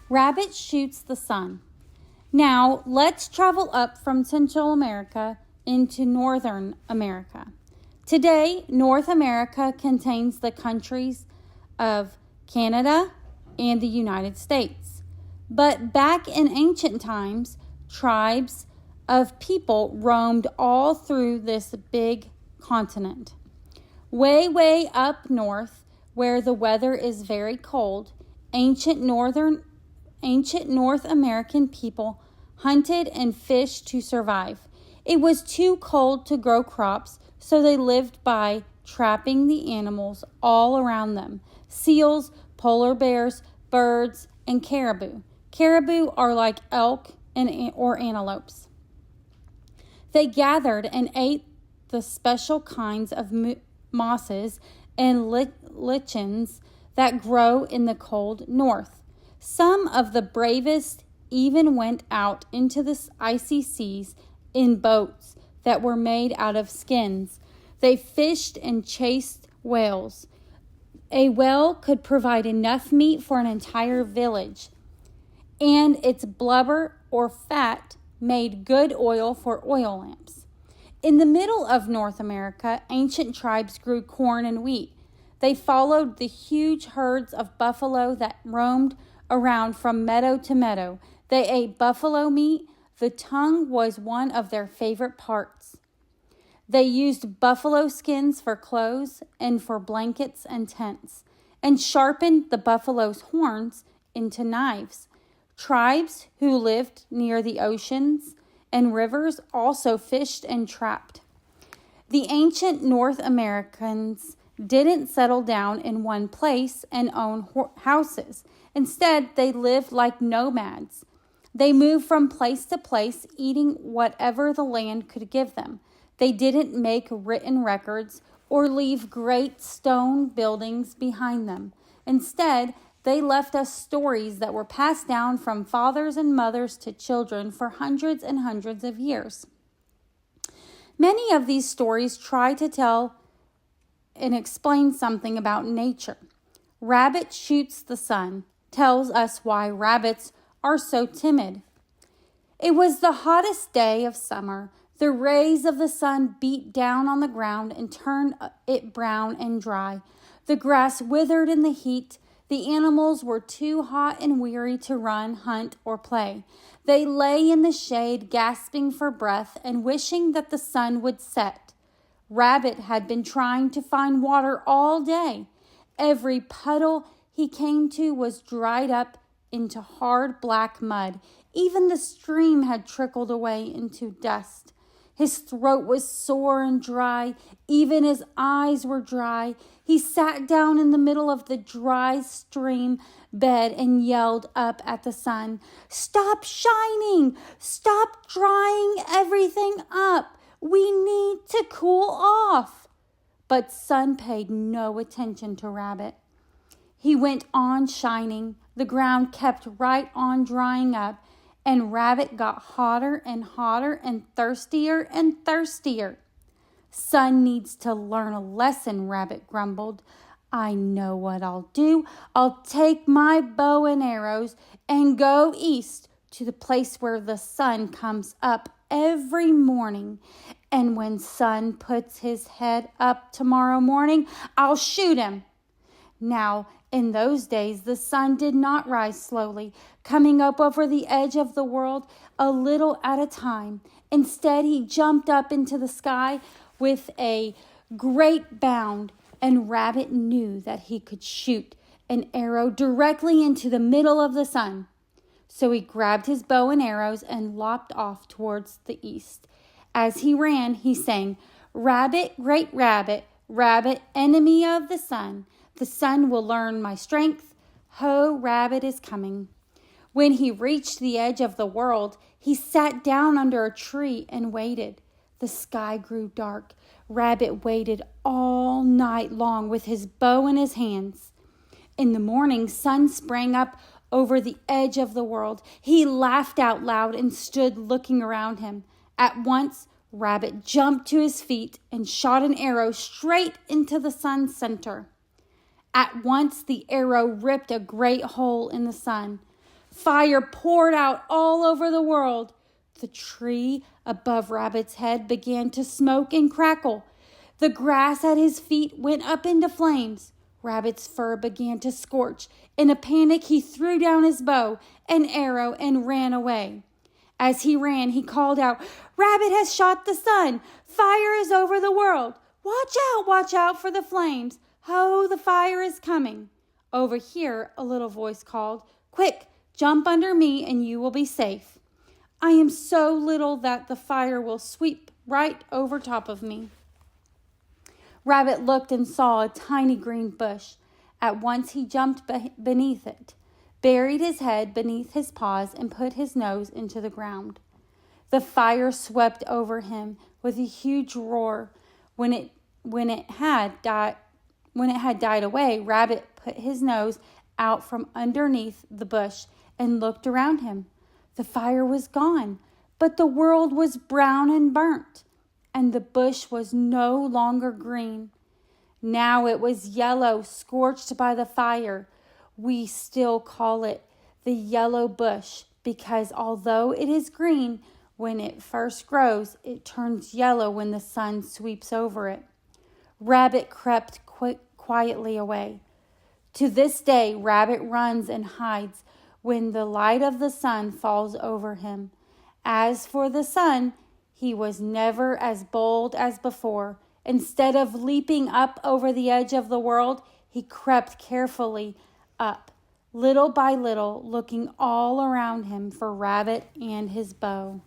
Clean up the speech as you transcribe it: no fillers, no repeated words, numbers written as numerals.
Rabbit shoots the sun. Now, let's travel up from Central America into Northern America. Today, North America contains the countries of Canada and the United States. But back in ancient times, tribes of people roamed all through this big continent. Way up north, where the weather is very cold, ancient North American people hunted and fished to survive. It was too cold to grow crops, so they lived by trapping the animals all around them: seals, polar bears, birds, and caribou. Caribou are like elk or antelopes. They gathered and ate the special kinds of mosses and lichens that grow in the cold north. Some of the bravest even went out into the icy seas in boats that were made out of skins. They fished and chased whales. A whale could provide enough meat for an entire village, and its blubber or fat made good oil for oil lamps. In the middle of North America, ancient tribes grew corn and wheat. They followed the huge herds of buffalo that roamed around from meadow to meadow. They ate buffalo meat. The tongue was one of their favorite parts. They used buffalo skins for clothes and for blankets and tents, and sharpened the buffalo's horns into knives. Tribes who lived near the oceans and rivers also fished and trapped. The ancient North Americans didn't settle down in one place and own houses. Instead, they lived like nomads. They moved from place to place, eating whatever the land could give them. They didn't make written records or leave great stone buildings behind them. Instead, they left us stories that were passed down from fathers and mothers to children for hundreds and hundreds of years. Many of these stories try to tell and explain something about nature. Rabbit Shoots the Sun tells us why rabbits are so timid. It was the hottest day of summer. The rays of the sun beat down on the ground and turned it brown and dry. The grass withered in the heat. The animals were too hot and weary to run, hunt, or play. They lay in the shade, gasping for breath and wishing that the sun would set. Rabbit had been trying to find water all day. Every puddle he came to was dried up into hard black mud. Even the stream had trickled away into dust. His throat was sore and dry. Even his eyes were dry. He sat down in the middle of the dry stream bed and yelled up at the sun, "Stop shining! Stop drying everything up! We need to cool off!" But Sun paid no attention to Rabbit. He went on shining. The ground kept right on drying up, and Rabbit got hotter and hotter and thirstier and thirstier. "Sun needs to learn a lesson," Rabbit grumbled. "I know what I'll do. I'll take my bow and arrows and go east to the place where the sun comes up every morning. And when Sun puts his head up tomorrow morning, I'll shoot him." Now, in those days, the sun did not rise slowly, coming up over the edge of the world a little at a time. Instead, he jumped up into the sky with a great bound, and Rabbit knew that he could shoot an arrow directly into the middle of the sun. So he grabbed his bow and arrows and lopped off towards the east. As he ran, he sang, "Rabbit, great rabbit, rabbit, enemy of the sun. The sun will learn my strength. Ho, Rabbit is coming." When he reached the edge of the world, he sat down under a tree and waited. The sky grew dark. Rabbit waited all night long with his bow in his hands. In the morning, Sun sprang up over the edge of the world. He laughed out loud and stood looking around him. At once, Rabbit jumped to his feet and shot an arrow straight into the sun's center. At once, the arrow ripped a great hole in the sun. Fire poured out all over the world. The tree above Rabbit's head began to smoke and crackle. The grass at his feet went up into flames. Rabbit's fur began to scorch. In a panic, he threw down his bow and arrow and ran away. As he ran, he called out, "Rabbit has shot the sun. Fire is over the world. Watch out for the flames. Ho, the fire is coming." Over here, a little voice called, "Quick, jump under me and you will be safe. I am so little that the fire will sweep right over top of me." Rabbit looked and saw a tiny green bush. At once he jumped beneath it, buried his head beneath his paws, and put his nose into the ground. The fire swept over him with a huge roar. When it had died away, Rabbit put his nose out from underneath the bush and looked around him. The fire was gone, but the world was brown and burnt, and the bush was no longer green. Now it was yellow, scorched by the fire. We still call it the yellow bush because although it is green when it first grows, it turns yellow when the sun sweeps over it. Rabbit crept quietly away. To this day, Rabbit runs and hides when the light of the sun falls over him. As for the sun, he was never as bold as before. Instead of leaping up over the edge of the world, he crept carefully up, little by little, looking all around him for Rabbit and his bow.